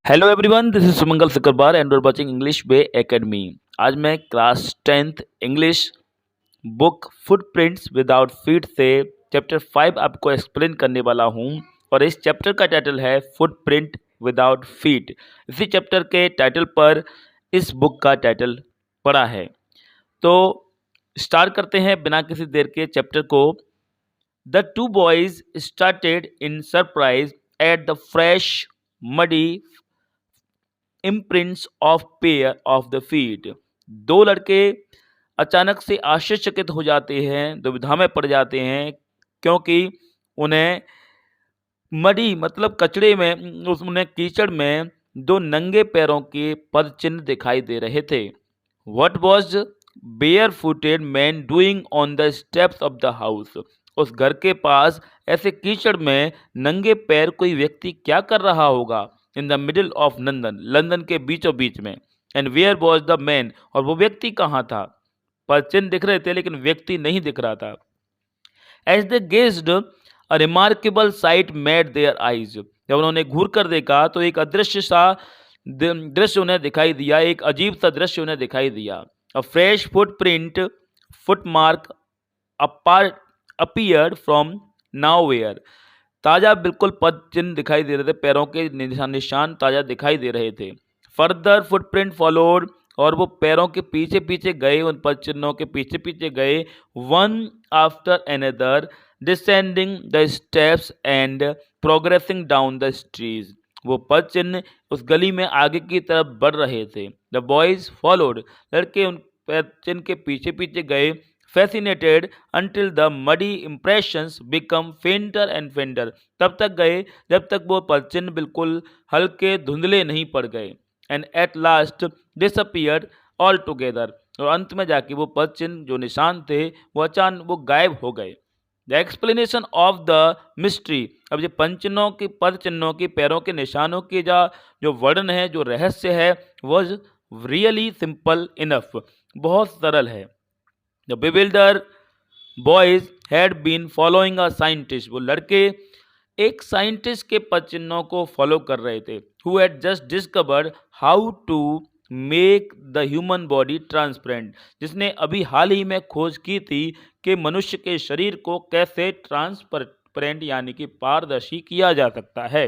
Hello everyone, this is Sumangal Sikarwar and you are watching English way academy. आज मैं class 10th English book footprints without feet से chapter 5 आपको explain करने वाला हूं और इस चैप्टर का टाइटल है फुटप्रिंट विदाउट फीट। इसी चैप्टर के टाइटल पर इस बुक का टाइटल पड़ा है। तो स्टार्ट करते हैं बिना किसी देर के चैप्टर को। The two boys started in surprise at the fresh muddy imprints of pair of the feet. दो लड़के अचानक से आश्चर्यचकित हो जाते हैं, दुविधा में पड़ जाते हैं, क्योंकि उन्हें मडी मतलब कचड़े में उन्हें कीचड़ में दो नंगे पैरों के पद चिन्ह दिखाई दे रहे थे। What was bare footed man doing on the steps of the house. उस घर के पास ऐसे कीचड़ में नंगे पैर कोई व्यक्ति क्या कर रहा होगा। In the middle of London, London के बीचों बीच में। And where was the man, और वो व्यक्ति कहाँ था। पर चिन्ह दिख रहे थे लेकिन व्यक्ति नहीं दिख रहा था। As they gazed a remarkable sight met their eyes. जब उन्होंने घूर कर देखा तो एक अदृश्य सा दृश्य उन्हें दिखाई दिया, एक अजीब सा दृश्य उन्हें दिखाई दिया। A fresh footprint footmark appeared from nowhere. ताज़ा बिल्कुल पद चिन्ह दिखाई दे रहे थे, पैरों के निशान ताज़ा दिखाई दे रहे थे। फर्दर फुटप्रिंट फॉलोड, और वो पैरों के पीछे पीछे गए, उन पद चिन्हों के पीछे पीछे गए। One after another descending the steps and progressing down the streets. वो पद चिन्ह उस गली में आगे की तरफ बढ़ रहे थे। द बॉयज फॉलोड, लड़के उन पद चिन्ह के पीछे पीछे गए। fascinated until the muddy impressions become fainter and fainter। तब तक गए जब तक वो पदचिन्ह बिल्कुल हल्के धुंधले नहीं पड़ गए। and at last disappeared altogether, और अंत में जाके वो पदचिन्ह जो निशान थे वो अचानक वो गायब हो गए। The explanation of the mystery. अब ये पंचिन्हों की पद चिन्हों की पैरों के निशानों की जो वर्णन है, जो रहस्य है, वॉज रियली सिंपल इनफ, बहुत सरल है। The bewildered boys had been following a scientist। वो लड़के एक साइंटिस्ट के पद चिन्हों को फॉलो कर रहे थे। Who had just discovered how to make the human body transparent। जिसने अभी हाल ही में खोज की थी कि मनुष्य के शरीर को कैसे ट्रांसपेरेंट यानी कि पारदर्शी किया जा सकता है।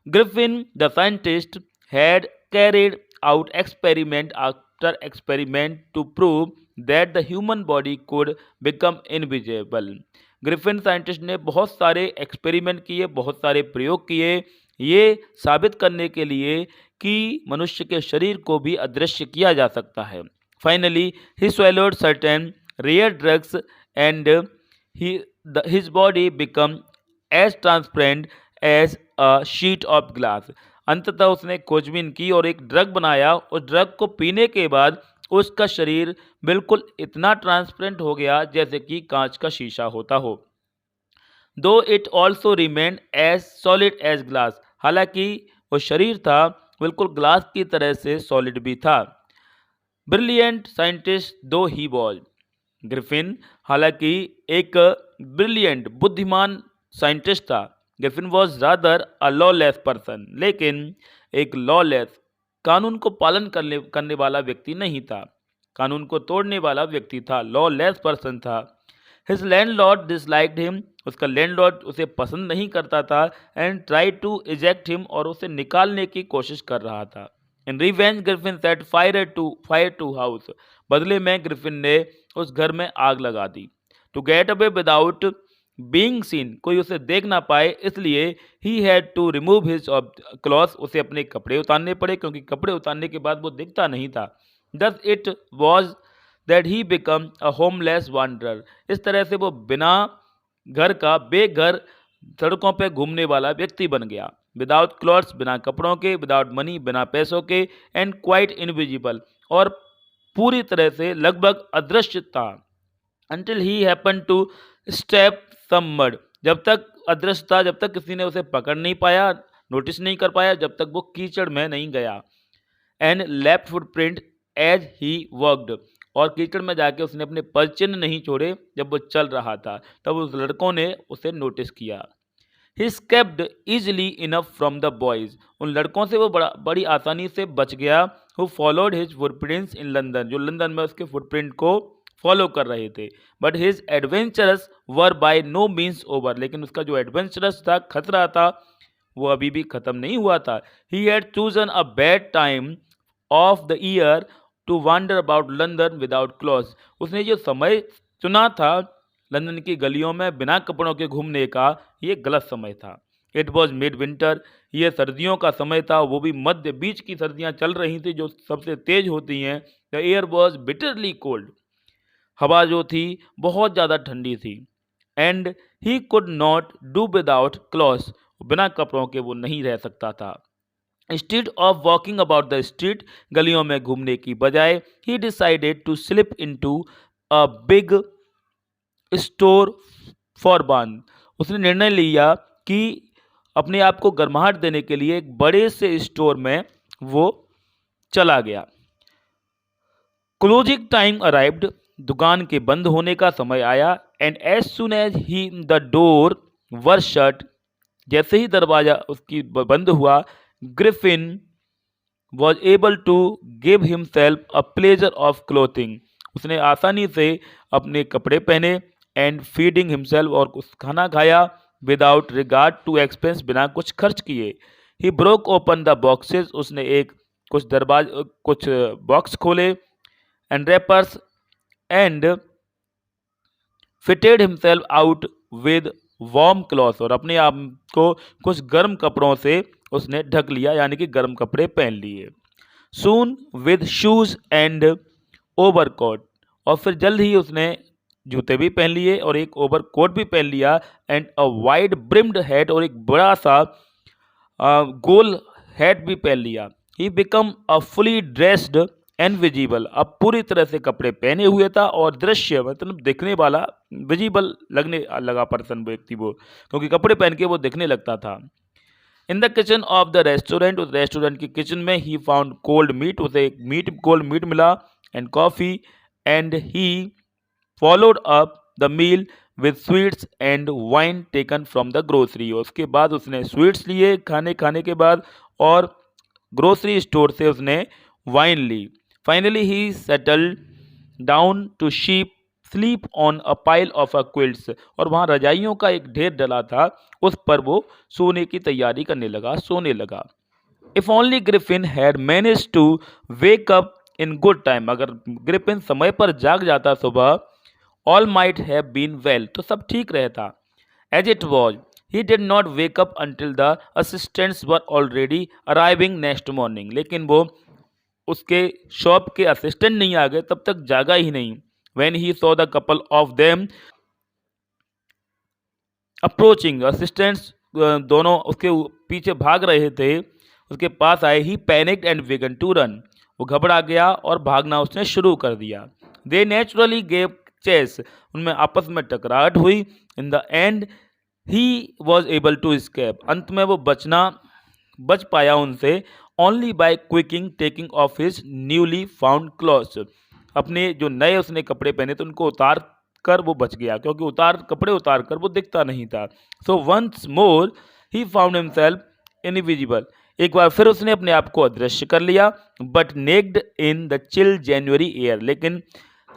Griffin, the scientist, had carried out experiment after experiment to prove that the human body could become invisible। Griffin scientist ने बहुत सारे एक्सपेरिमेंट किए, बहुत सारे प्रयोग किए, ये साबित करने के लिए कि मनुष्य के शरीर को भी अदृश्य किया जा सकता है। Finally he swallowed certain rare drugs and his body become as transparent as a sheet of glass। अंततः उसने खोजबीन की और एक ड्रग बनाया। उस ड्रग को पीने के बाद उसका शरीर बिल्कुल इतना ट्रांसपेरेंट हो गया जैसे कि कांच का शीशा होता हो। Though it also remain as solid as glass. हालांकि वो शरीर था बिल्कुल ग्लास की तरह से सॉलिड भी था। ब्रिलियंट साइंटिस्ट दो ही वॉज। ग्रिफिन हालांकि एक ब्रिलियंट बुद्धिमान साइंटिस्ट था। Griffin was rather a lawless person, लेकिन एक लॉलेस कानून को पालन करने वाला व्यक्ति नहीं था, कानून को तोड़ने वाला व्यक्ति था, लॉलेस पर्सन था। His landlord disliked him. उसका लैंडलॉर्ड उसे पसंद नहीं करता था। And try to eject him, और उसे निकालने की कोशिश कर रहा था। In revenge Griffin set fire to house. बदले में ग्रिफिन ने उस घर में आग लगा दी। To get away without being seen, कोई उसे देख ना पाए, इसलिए he had to remove his clothes. उसे अपने कपड़े उतारने पड़े, क्योंकि कपड़े उतारने के बाद वो दिखता नहीं था। Thus it was that he become a homeless wanderer. इस तरह से वो बिना घर का बेघर सड़कों पे घूमने वाला व्यक्ति बन गया। विदाउट क्लॉथ्स, बिना कपड़ों के, विदाउट मनी, बिना पैसों के, एंड क्वाइट इनविजिबल, और पूरी तरह से लगभग अदृश्य था। Until he happen to step some mud, जब तक अदृश्य था, जब तक किसी ने उसे पकड़ नहीं पाया, नोटिस नहीं कर पाया, जब तक वो कीचड़ में नहीं गया। And left footprint as he walked, और कीचड़ में जाके उसने अपने पद चिन्ह नहीं छोड़े जब वो चल रहा था, तब उस लड़कों ने उसे नोटिस किया। He escaped easily enough from the boys, उन लड़कों से वो बड़ी आसानी से बच गया। Who followed his footprints in London, जो लंदन में उसके फुटप्रिंट को फॉलो कर रहे थे। But his adventures were by no means over, लेकिन उसका जो एडवेंचरस था, खतरा था, वो अभी भी खत्म नहीं हुआ था। He had chosen a bad time of the year to wander about London without clothes, उसने जो समय चुना था लंदन की गलियों में बिना कपड़ों के घूमने का, ये गलत समय था। इट वॉज मिड विंटर, ये सर्दियों का समय था, वो भी मध्य बीच की सर्दियां चल रही थी जो सबसे तेज होती हैं। The air was bitterly cold, हवा जो थी बहुत ज़्यादा ठंडी थी। And he could not do without clothes, बिना कपड़ों के वो नहीं रह सकता था। Instead of walking about the street, गलियों में घूमने की बजाय, he decided to slip into a big store for barn, उसने निर्णय लिया कि अपने आप को गर्माहट देने के लिए एक बड़े से स्टोर में वो चला गया। क्लोजिंग टाइम अराइव्ड, दुकान के बंद होने का समय आया। And as soon as he the door were shut, जैसे ही दरवाजा उसकी बंद हुआ, Griffin was able to give himself a pleasure of clothing, उसने आसानी से अपने कपड़े पहने। एंड फीडिंग हिमसेल्फ, और कुछ खाना खाया। विदाउट रिगार्ड टू एक्सपेंस, बिना कुछ खर्च किए। He broke open the boxes, उसने कुछ बॉक्स खोले। And rappers and fitted himself out with warm cloth, और अपने आप को कुछ गर्म कपड़ों से उसने ढक लिया, यानी कि गर्म कपड़े पहन लिए। Soon with shoes and overcoat, और फिर जल्द ही उसने जूते भी पहन लिए और एक ओवरकोट भी पहन लिया। And a wide brimmed hat, और एक बड़ा सा गोल हैट भी पहन लिया। He become a fully dressed and visible, अब पूरी तरह से कपड़े पहने हुए था और दृश्य मतलब दिखने वाला, विजिबल लगने लगा पर्सन, व्यक्ति वो, क्योंकि कपड़े पहन के वो दिखने लगता था। In the kitchen of the restaurant, उस रेस्टोरेंट की किचन में, ही फाउंड कोल्ड मीट, उसे एक कोल्ड मीट मिला। And coffee, and he followed up the meal with sweets and wine taken from the grocery, उसके बाद उसने स्वीट्स लिए खाने के बाद, और ग्रोसरी स्टोर से उसने वाइन ली। Finally he settled down to sleep on a pile of a quilts, और वहाँ रजाइयों का एक ढेर डला था, उस पर वो सोने की तैयारी करने लगा, सोने लगा। If only Griffin had managed to wake up in good time, अगर ग्रिफिन समय पर जाग जाता सुबह, all might have been well, तो सब ठीक रहता। As it was, he did not wake up until the assistants were already arriving next morning, लेकिन वो उसके शॉप के असिस्टेंट नहीं आ गए तब तक जागा ही नहीं। When he saw the couple of them approaching, assistants दोनों उसके पीछे भाग रहे थे, उसके पास आए। He panicked and began to run, वो घबरा गया और भागना उसने शुरू कर दिया। दे नेचुरली गेव चेस, उनमें आपस में टकराहट हुई। In the end he was able to escape, अंत में वो बच पाया उनसे। ओनली बाय क्विकिंग taking off his newly found clothes, अपने जो नए उसने कपड़े पहने थे उनको उतार कर वो बच गया, क्योंकि कपड़े उतार कर वो दिखता नहीं था। So once more he found himself invisible, एक बार फिर उसने अपने आप को अदृश्य कर लिया। But naked in the chill January air, लेकिन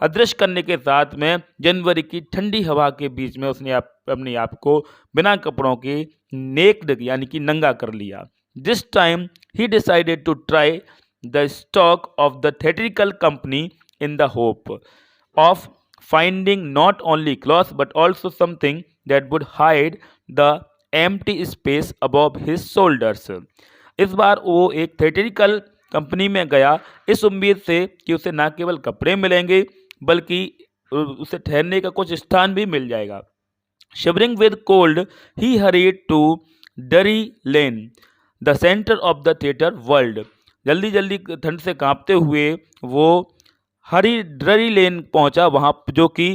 अदृश्य करने के साथ में जनवरी की ठंडी हवा के बीच में उसने अपने आप को बिना कपड़ों के नेक्ड यानी कि नंगा कर लिया। This time he decided to try the stock of the theatrical company in the hope of finding not only cloth but also something that would hide the empty space above his shoulders. इस बार वो एक theatrical company में गया इस उम्मीद से कि उसे न केवल कपड़े मिलेंगे बल्कि उसे ठहरने का कुछ स्थान भी मिल जाएगा। Shivering with cold, he hurried to Drury Lane, the center of the theatre world. जल्दी जल्दी ठंड से कांपते हुए वो ड्ररी लेन पहुंचा, वहाँ जो कि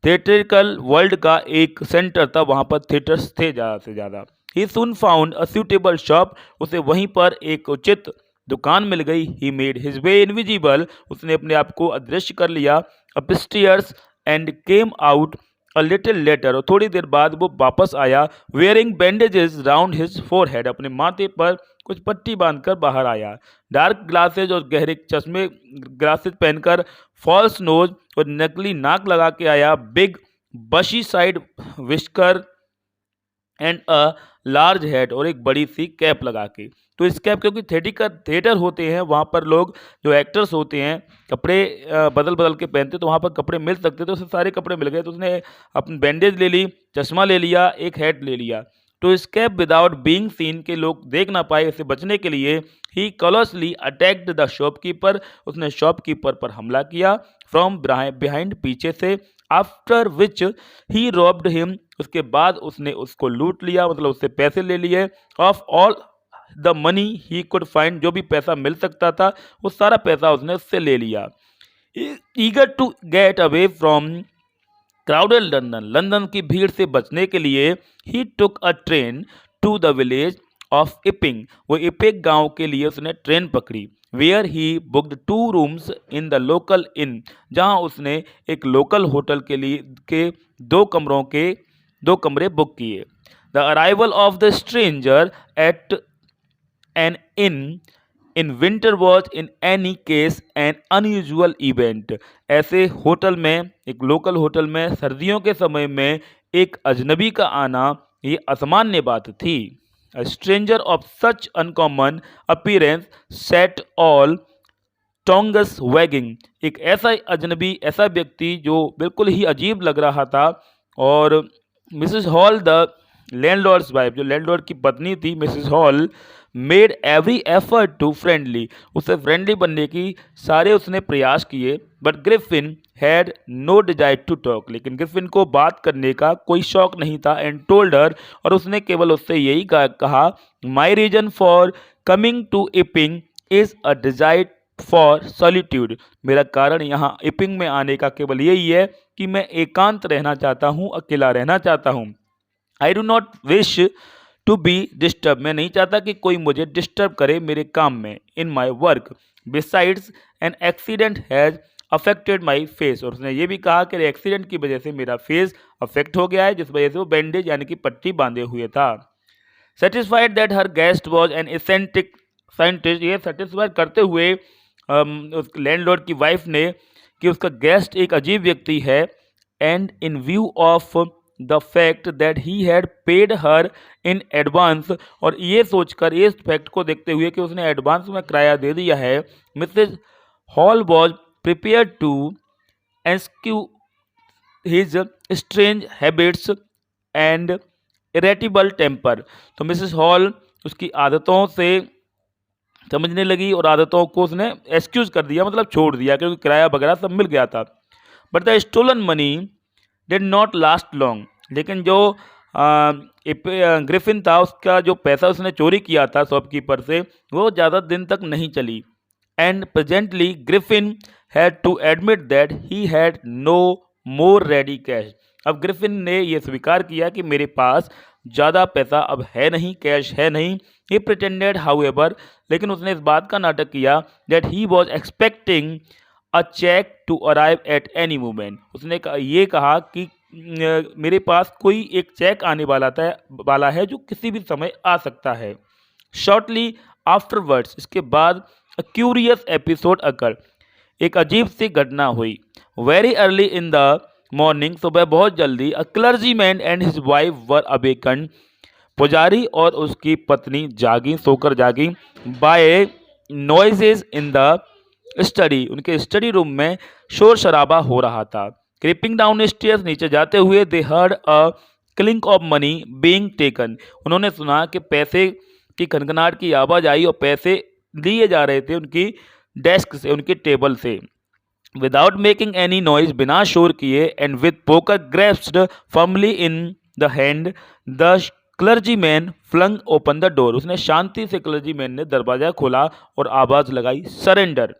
थिएट्रिकल वर्ल्ड का एक सेंटर था, वहाँ पर थिएटर्स थे ज़्यादा से ज़्यादा। ही सून फाउंड अ सूटेबल शॉप, उसे वहीं पर एक उचित दुकान मिल गई। He made his way invisible, उसने अपने आप को अदृश्य कर लिया। Upstairs and came out a little letter, और थोड़ी देर बाद वो वापस आया, wearing bandages round his forehead, अपने माथे पर कुछ पट्टी बांधकर बाहर आया। डार्क ग्लासेज और गहरे चश्मे ग्लासेज पहनकर, फॉल्स नोज और नकली नाक लगा के आया, बिग बशी side whisker and a large head, और एक बड़ी सी कैप लगा के। तो इस कैप, क्योंकि थिएटर होते हैं वहाँ पर लोग जो एक्टर्स होते हैं कपड़े बदल बदल के पहनते, तो वहाँ पर कपड़े मिल सकते, तो उसे सारे कपड़े मिल गए, तो उसने अपनी बैंडेज ले ली, चश्मा ले लिया, एक हेड ले लिया। तो इस कैप विदाउट बीइंग सीन, के लोग देख ना पाए, इसे बचने के लिए ही कॉलोसली अटैक्ड द शॉपकीपर, उसने शॉपकीपर पर हमला किया, फ्रॉम बिहाइंड, पीछे से, after which he robbed him, उसके बाद उसने उसको लूट लिया, मतलब उससे पैसे ले लिए, of all the money he could find, जो भी पैसा मिल सकता था वो सारा पैसा उसने उससे ले लिया। Eager to get away from crowded London, London की भीड़ से बचने के लिए he took a train to the village of Iping, वो इपिंग गांव के लिए उसने ट्रेन पकड़ी, where he booked 2 rooms in the local inn, जहां उसने एक लोकल होटल के लिए के 2 कमरे बुक किए। The arrival of the stranger at an inn winter was in any case an unusual event, ऐसे होटल में, एक लोकल होटल में सर्दियों के समय में एक अजनबी का आना ये असामान्य बात थी। A stranger of such uncommon appearance set all tongues wagging, एक ऐसा अजनबी, ऐसा व्यक्ति जो बिल्कुल ही अजीब लग रहा था। और Mrs Hall, the landlord's wife, जो लैंडलॉर्ड की पत्नी थी, Mrs Hall made every effort to friendly, उसे फ्रेंडली बनने की सारे उसने प्रयास किए, but Griffin had no desire to talk, लेकिन ग्रिफिन को बात करने का कोई शौक नहीं था, एंड टोल्ड हर, और उसने केवल उससे यही कहा, my reason for coming to Iping is a desire for solitude, मेरा कारण यहाँ इपिंग में आने का केवल यही है कि मैं एकांत रहना चाहता हूँ, अकेला रहना चाहता हूँ। I do not wish to be disturb, मैं नहीं चाहता कि कोई मुझे डिस्टर्ब करे मेरे काम में, in my work, besides an accident has affected my face, और उसने ये भी कहा कि एक्सीडेंट की वजह से मेरा फेस अफेक्ट हो गया है, जिस वजह से वो बैंडेज यानी कि पट्टी बांधे हुए था। Satisfied that her guest was an eccentric scientist, ये सेटिस्फाइड करते हुए उस लैंडलॉर्ड की वाइफ ने कि उसका गेस्ट एक अजीब व्यक्ति है, and in view of the fact that he had paid her in advance, और ये सोचकर, इस फैक्ट को देखते हुए कि उसने एडवांस में किराया दे दिया है, Mrs Hall was prepare to excuse his strange habits and irritable temper, तो मिसेस हॉल उसकी आदतों से समझने लगी और आदतों को उसने एक्सक्यूज कर दिया, मतलब छोड़ दिया, क्योंकि किराया वगैरह सब मिल गया था। But the stolen money did not last long, लेकिन जो ग्रिफिन था, उसका जो पैसा उसने चोरी किया था शॉपकीपर से, वो ज़्यादा दिन तक नहीं चली। And presently Griffin had to admit that he had no more ready cash, अब ग्रिफिन ने यह स्वीकार किया कि मेरे पास ज़्यादा पैसा अब है नहीं, कैश है नहीं। ही प्रिटेंडेड हाउएवर, लेकिन उसने इस बात का नाटक किया that he was expecting a cheque to arrive at any moment, उसने ये कहा कि मेरे पास कोई एक चेक आने वाला है जो किसी भी समय आ सकता है। शॉर्टली आफ्टरवर्ड्स, इसके बाद अ क्यूरियस एपिसोड अकर, एक अजीब सी घटना हुई। Very early in the morning, सुबह बहुत जल्दी, a clergyman and his wife were awaken, पुजारी और उसकी पत्नी जागी, सोकर जागी, by noises in the study, उनके स्टडी रूम में शोर शराबा हो रहा था। क्रीपिंग डाउन स्टेयर्स, नीचे जाते हुए, दे heard a clink of money being taken, उन्होंने सुना कि पैसे की खनखनाहट की आवाज़ आई और पैसे लिए जा रहे थे उनकी डेस्क से, उनकी टेबल से। विदाउट मेकिंग एनी नॉइज, बिना शोर किए, and with poker grasped firmly in the hand, the clergyman flung open the door, उसने शांति से, क्लर्जीमैन ने दरवाजा खोला और आवाज़ लगाई, सरेंडर।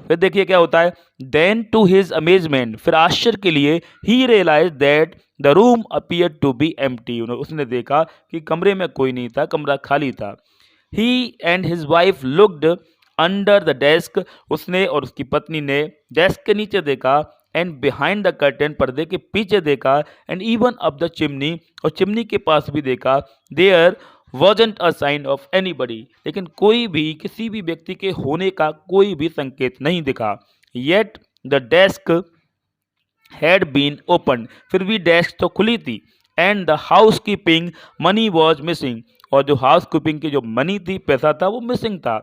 फिर देखिए क्या होता है, देन टू हिज अमेजमेंट, फिर आश्चर्य के लिए, he realise that the room appear to be empty, उसने देखा कि कमरे में कोई नहीं था, कमरा खाली था। He and his wife looked under the desk, उसने और उसकी पत्नी ने डेस्क के नीचे देखा, एंड बिहाइंड द कर्टेन, पर्दे के पीछे देखा, and even up the chimney, और चिमनी के पास भी देखा, there wasn't a sign of anybody, लेकिन कोई भी किसी भी व्यक्ति के होने का कोई भी संकेत नहीं दिखा। Yet the desk had been opened, फिर भी डेस्क तो खुली थी, and the housekeeping money was missing, और जो हाउस कीपिंग की जो मनी थी, पैसा था, वो मिसिंग था।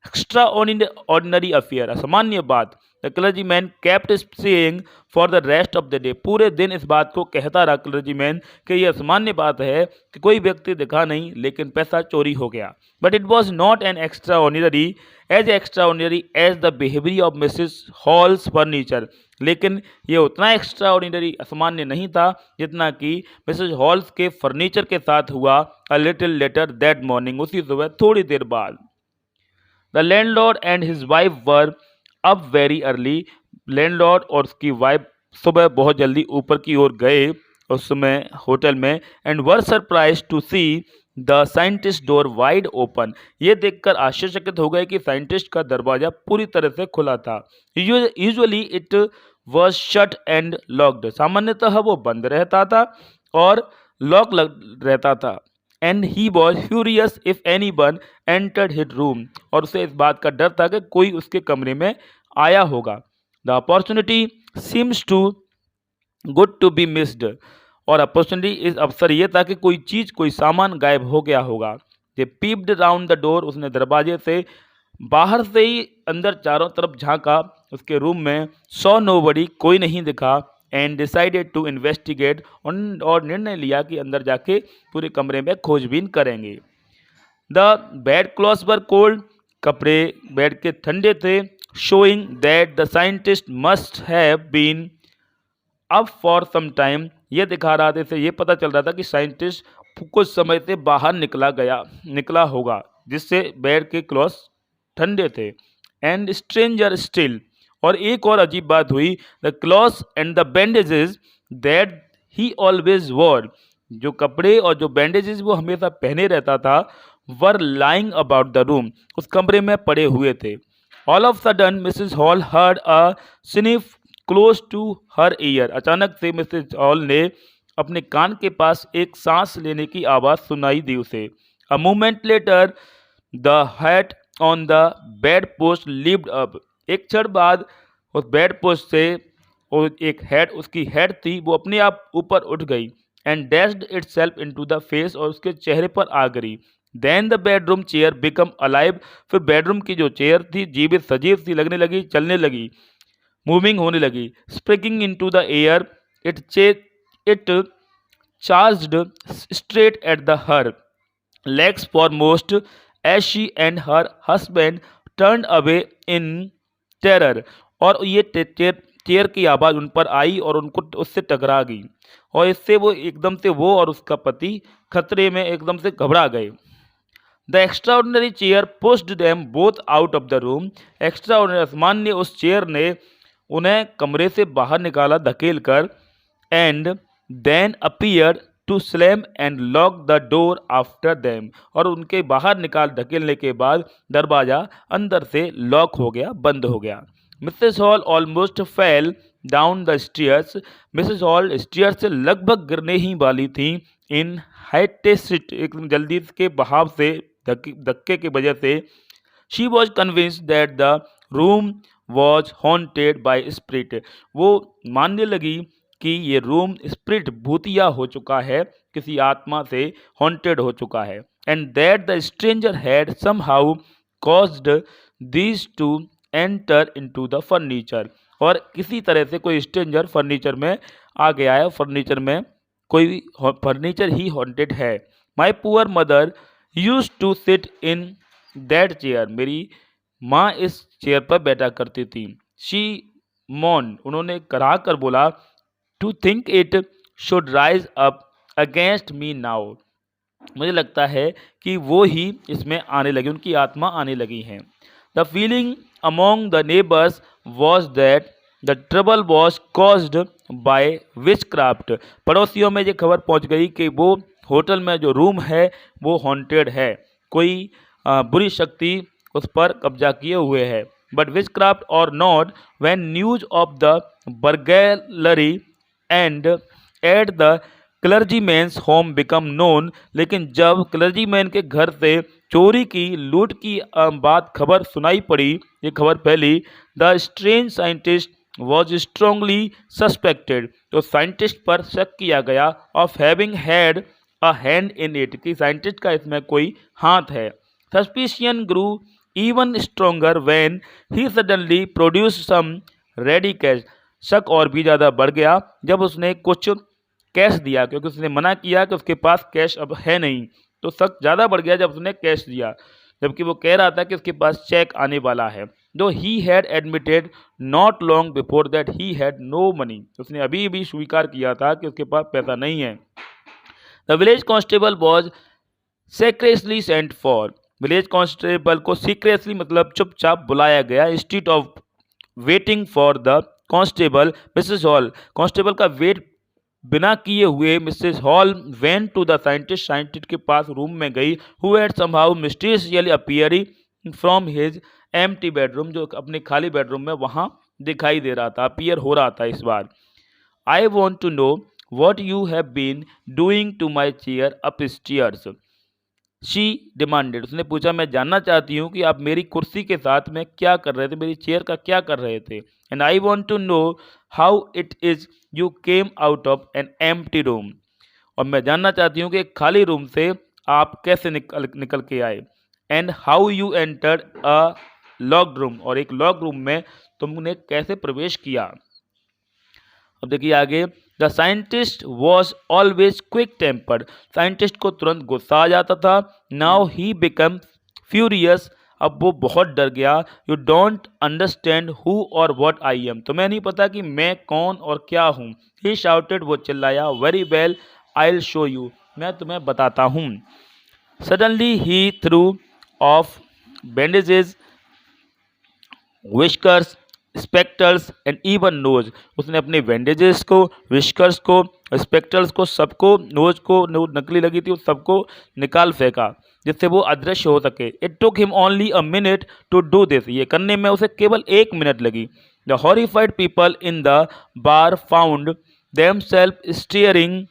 एक्स्ट्रा ऑर्डिनरी अफेयर, असामान्य बात। The clergyman kept saying for the rest of the day, पूरे दिन इस बात को कहता रहा क्लर्जीमैन कि यह असामान्य बात है कि कोई व्यक्ति दिखा नहीं लेकिन पैसा चोरी हो गया। But it was not an extraordinary as the behaviour of Mrs Hall's furniture, लेकिन ये उतना एक्स्ट्रा ऑर्डिनरी असामान्य नहीं था जितना कि मिसेस हॉल्स के फर्नीचर के साथ हुआ a little letter that morning, उसी सुबह थोड़ी देर बाद। The landlord and his wife were up very early, landlord और उसकी वाइफ सुबह बहुत जल्दी ऊपर की ओर गए उस समय होटल में, and were surprise to see the scientist door wide open, ये देखकर आश्चर्यचकित हो गए कि साइंटिस्ट का दरवाजा पूरी तरह से खुला था। Usually it was shut and locked, सामान्यतः वो बंद रहता था और लॉक रहता था। And he was furious if any one entered his room, और उसे इस बात का डर था कि कोई उसके कमरे में आया होगा। The opportunity seems too good to be missed, और अपॉर्चुनिटी, इस अवसर ये था कि कोई चीज़, कोई सामान गायब हो गया होगा। दे पीप्ड राउंड द डोर, उसने दरवाजे से बाहर से ही अंदर चारों तरफ झांका उसके रूम में, सॉ नोबडी, कोई नहीं दिखा, एंड डिसाइडेड टू इन्वेस्टिगेट, और निर्णय लिया कि अंदर जाके पूरे कमरे में खोजबीन करेंगे। The bed clothes were cold, कपड़े बेड के ठंडे थे, showing that the scientist must have been up for some time, ये दिखा रहा था, इससे ये पता चल रहा था कि साइंटिस्ट कुछ समय से बाहर निकला होगा, जिससे बेड के क्लॉथ्स ठंडे थे। एंड स्ट्रेंजर स्टिल, और एक और अजीब बात हुई, the clothes and the bandages that he always war, जो कपड़े और जो बैंडेजेस वो हमेशा पहने रहता था, were lying about the room, उस कमरे में पड़े हुए थे। All of sudden Mrs Hall heard a sniff close to her ear, अचानक से मिसेस हॉल ने अपने कान के पास एक सांस लेने की आवाज़ सुनाई दी उसे। A moment later the hat on the bed post lift up, एक क्षण बाद उस बेड पोस्ट से और एक हेड, उसकी हेड थी, वो अपने आप ऊपर उठ गई, and dashed itself into the face, और उसके चेहरे पर आ गिरी। Then the bedroom chair become alive, फिर बेडरूम की जो चेयर थी जीवित सजीव सी लगने लगी, चलने लगी, मूविंग होने लगी। Springing into the air, it charged straight at the her legs foremost as she and her husband turned away in terror, और ये चेयर की आवाज़ उन पर आई और उनको उससे टकरा गई, और इससे वो एकदम से, वो और उसका पति खतरे में एकदम से घबरा गए। The extraordinary chair pushed them both out of the room, extraordinary असामान्य उस चेयर ने उन्हें कमरे से बाहर निकाला धकेल कर, and then appeared to slam and lock the door after them, और उनके बाहर निकाल धकेलने के बाद दरवाज़ा अंदर से लॉक हो गया, बंद हो गया। Mrs hall almost fell down the stairs, Mrs hall stairs से लगभग गिरने ही वाली थी, इन हाइटेस्ट, एक जल्दी के बहाव से, धक्के की वजह से। She was convinced that the room was haunted by spirit, वो मानने लगी कि ये रूम स्पिरिट, भूतिया हो चुका है, किसी आत्मा से हॉन्टेड हो चुका है। And that the stranger had somehow caused these two enter into the furniture, और किसी तरह से कोई स्ट्रेंजर फर्नीचर में आ गया है, फर्नीचर में कोई फर्नीचर ही हॉन्टेड है। My poor mother use to sit in that chair, मेरी माँ इस चेयर पर बैठा करती थी। शी मॉन, उन्होंने कराह कर बोला, to think it should rise up against me now, मुझे लगता है कि वो ही इसमें आने लगी, उनकी आत्मा आने लगी हैं। The feeling among the neighbours was that the trouble was caused by which craft, पड़ोसियों में ये खबर पहुंच गई कि वो होटल में जो रूम है वो हॉन्टेड है, कोई बुरी शक्ति उस पर कब्जा किए हुए है। but witchcraft or not, when news of the burglary and at the clergyman's home become known, लेकिन जब क्लर्जीमैन के घर से चोरी की लूट की बात खबर सुनाई पड़ी, ये खबर फैली, the strange scientist was strongly suspected, तो साइंटिस्ट पर शक किया गया of having had a hand in it, कि साइंटिस्ट का इसमें कोई हाथ है। Suspicion grew even stronger when he suddenly produce some ready cash, शक और भी ज़्यादा बढ़ गया जब उसने कुछ कैश दिया, क्योंकि उसने मना किया कि उसके पास कैश अब है नहीं, तो शक ज़्यादा बढ़ गया जब उसने कैश दिया, जबकि वो कह रहा था कि उसके पास चेक आने वाला है। Though he had admitted not long before that he had no money, उसने अभी भी स्वीकार किया था कि उसके पास पैसा नहीं है। The village constable was secretly sent for, village constable को सीक्रेटली मतलब चुपचाप बुलाया गया, instead of waiting for the constable Mrs Hall, constable का वेट बिना किए हुए Mrs Hall went to the scientist, scientist के पास रूम में गई, who had somehow mysteriously appearing from his empty bedroom, जो अपने खाली बेडरूम में वहाँ दिखाई दे रहा था, अपीयर हो रहा था इस बार। I want to know what you have been doing to my chair upstairs, she demanded, उसने पूछा मैं जानना चाहती हूँ कि आप मेरी कुर्सी के साथ में क्या कर रहे थे, मेरी चेयर का क्या कर रहे थे। And I want to know how it is you came out of an empty room, और मैं जानना चाहती हूँ कि एक खाली रूम से आप कैसे निकल के आए। And how you entered a locked room, और एक लॉक रूम में तुमने कैसे प्रवेश किया। अब देखिए आगे, the scientist was always quick tempered, scientist को तुरंत गुस्सा आ जाता था। नाउ ही बिकम फ्यूरियस, अब वो बहुत डर गया। यू डोंट अंडरस्टैंड हु और व्हाट आई एम, तुम्हें नहीं पता कि मैं कौन और क्या हूँ। ही शाउटेड, वो चिल्लाया, very well I will show you, मैं तुम्हें बताता हूँ। Suddenly he threw off bandages, whiskers, spectacles and even nose, उसने अपने बैंडेजेस को, विस्कर्स को, स्पेक्टर्स को, सबको, नोज को, नकली लगी थी उस सबको निकाल फेंका जिससे वो अदृश्य हो सके। It took him only a minute to do this, ये करने में उसे केवल 1 मिनट लगी। The horrified people in the bar found themself staring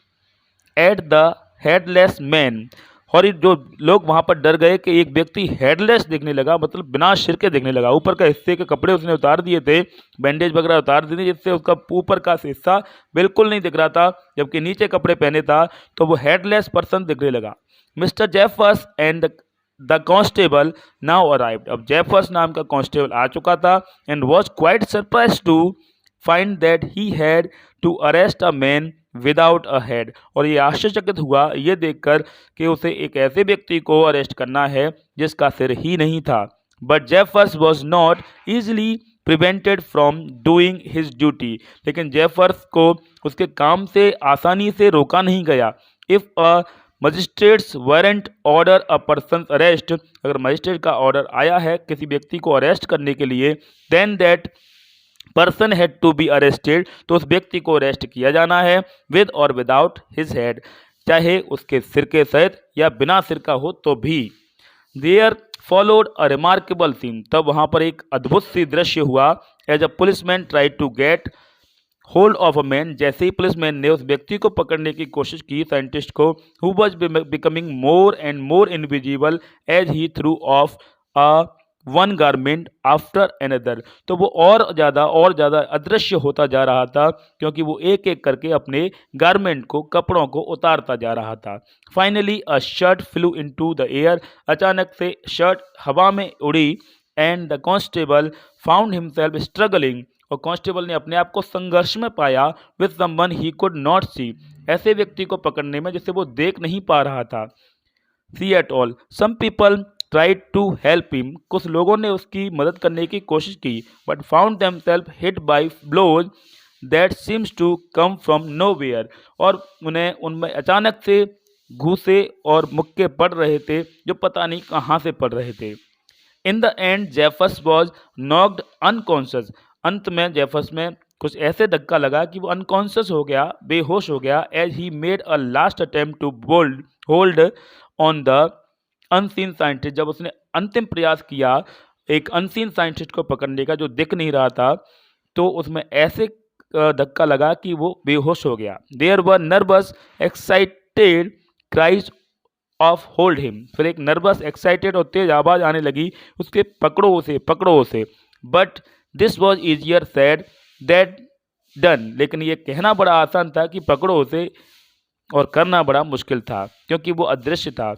at the headless man, और जो लोग वहाँ पर डर गए कि एक व्यक्ति हेडलेस दिखने लगा, मतलब बिना सिर के दिखने लगा। ऊपर का हिस्से के कपड़े उसने उतार दिए थे, बैंडेज वगैरह उतार दिए थे, जिससे उसका ऊपर का हिस्सा बिल्कुल नहीं दिख रहा था, जबकि नीचे कपड़े पहने था तो वो हेडलेस पर्सन दिखने लगा। Mr Jeffers and the constable now arrived, अब जेफर्स नाम का कांस्टेबल आ चुका था, and was quite surprise to find that he had to arrest a man without a head, और ये आश्चर्यचकित हुआ ये देखकर कि उसे एक ऐसे व्यक्ति को अरेस्ट करना है जिसका सिर ही नहीं था। But Jeffers was not easily prevented from doing his duty, लेकिन जेफर्स को उसके काम से आसानी से रोका नहीं गया। If a magistrate's warrant order a person arrest, अगर मजिस्ट्रेट का ऑर्डर आया है किसी व्यक्ति को अरेस्ट करने के लिए, then that person had to be arrested, तो उस व्यक्ति को अरेस्ट किया जाना है, विद और विदाउट हिज हेड, चाहे उसके सिर के सहित या बिना सिर का हो तो भी। There followed a remarkable scene, तब वहाँ पर एक अद्भुत सी दृश्य हुआ। As a policeman tried to get hold of a man, जैसे ही पुलिसमैन ने उस व्यक्ति को पकड़ने की कोशिश की साइंटिस्ट को, who was becoming more and more invisible as he threw off a one garment after another, तो वो और ज़्यादा अदृश्य होता जा रहा था, क्योंकि वो एक एक करके अपने गारमेंट को, कपड़ों को उतारता जा रहा था। Finally a shirt flew into the air, अचानक से शर्ट हवा में उड़ी। And the constable found himself struggling, और कांस्टेबल ने अपने आप को संघर्ष में पाया with someone he could not see, ऐसे व्यक्ति को पकड़ने में जिसे वो देख नहीं पा रहा था। See at all, some people tried to help him, कुछ लोगों ने उसकी मदद करने की कोशिश की, but found themselves hit by blows that seems to come from nowhere, और उन्हें उनमें अचानक से घूसे और मुक्के पड़ रहे थे जो पता नहीं कहाँ से पड़ रहे थे। इन the and Jeffers was knocked unconscious, अंत में जेफर्स में कुछ ऐसे धक्का लगा कि वो अनकॉन्शियस हो गया, बेहोश हो गया। As he made a last attempt to hold on the unseen scientist, जब उसने अंतिम प्रयास किया एक अनसीन साइंटिस्ट को पकड़ने का जो दिख नहीं रहा था, तो उसमें ऐसे धक्का लगा कि वो बेहोश हो गया। There were nervous excited cries of hold him. फिर एक नर्वस एक्साइटेड और तेज आवाज आने लगी उसके पकड़ो उसे, पकड़ो उसे। But this was easier said that done. लेकिन ये कहना बड़ा आसान था कि पकड़ो उसे, और करना बड़ा मुश्किल था क्योंकि वो अदृश्य था।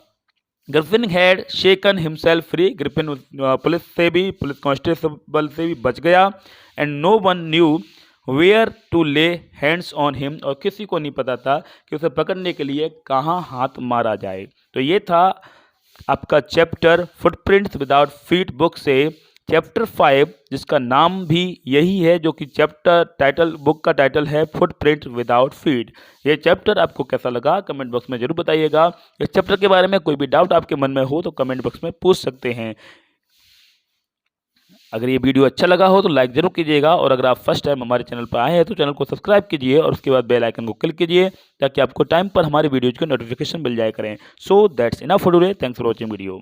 Griffin had shaken himself free. Griffin police constable से भी बच गया। And no one knew where to lay hands on him. और किसी को नहीं पता था कि उसे पकड़ने के लिए कहाँ हाथ मारा जाए। तो ये था आपका chapter footprints without feet book से चैप्टर 5, जिसका नाम भी यही है, जो कि बुक का टाइटल है फुटप्रिंट विदाउट फीट। ये चैप्टर आपको कैसा लगा कमेंट बॉक्स में जरूर बताइएगा। इस चैप्टर के बारे में कोई भी डाउट आपके मन में हो तो कमेंट बॉक्स में पूछ सकते हैं। अगर ये वीडियो अच्छा लगा हो तो लाइक जरूर कीजिएगा, और अगर आप फर्स्ट टाइम हमारे चैनल पर आए हैं तो चैनल को सब्सक्राइब कीजिए और उसके बाद बेल आइकन को क्लिक कीजिए ताकि आपको टाइम पर हमारे वीडियोज के नोटिफिकेशन मिल जाए करें। So that's enough for today. Thanks for watching video.